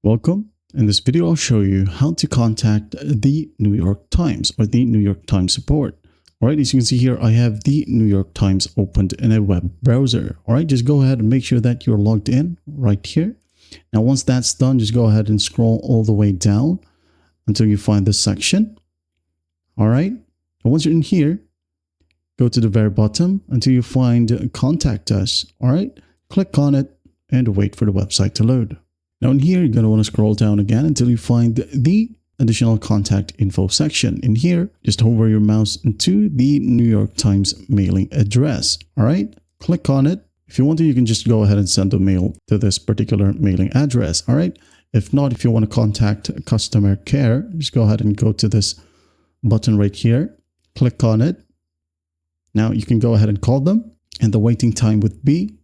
Welcome. In this video, I'll show you how to contact the New York Times or the New York Times support. All right, as you can see here, I have the New York Times opened in a web browser. All right, just go ahead and make sure that you're logged in right here. Now, once that's done, just go ahead and scroll all the way down until you find this section. All right, and once you're in here, go to the very bottom until you find Contact Us. All right, click on it and wait for the website to load. Now in here, you're going to want to scroll down again until you find the additional contact info section. In here, just hover your mouse to the New York Times mailing address. All right, click on it. If you want to, you can just go ahead and send a mail to this particular mailing address. All right. If not, if you want to contact customer care, just go ahead and go to this button right here. Click on it. Now you can go ahead and call them, and the waiting time would be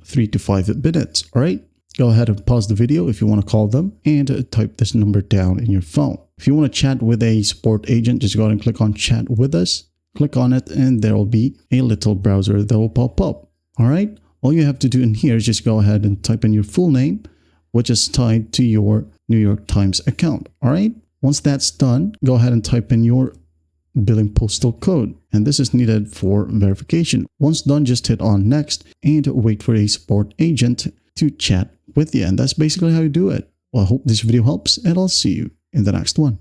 3 to 5 minutes. All right. Go ahead and pause the video if you want to call them and type this number down in your phone. If you want to chat with a support agent, just go ahead and click on chat with us. Click on it and there will be a little browser that will pop up. All right. All you have to do in here is just go ahead and type in your full name, which is tied to your New York Times account. All right. Once that's done, go ahead and type in your billing postal code, and this is needed for verification. Once done, just hit on next and wait for a support agent to chat with you. And that's basically how you do it. Well, I hope this video helps, and I'll see you in the next one.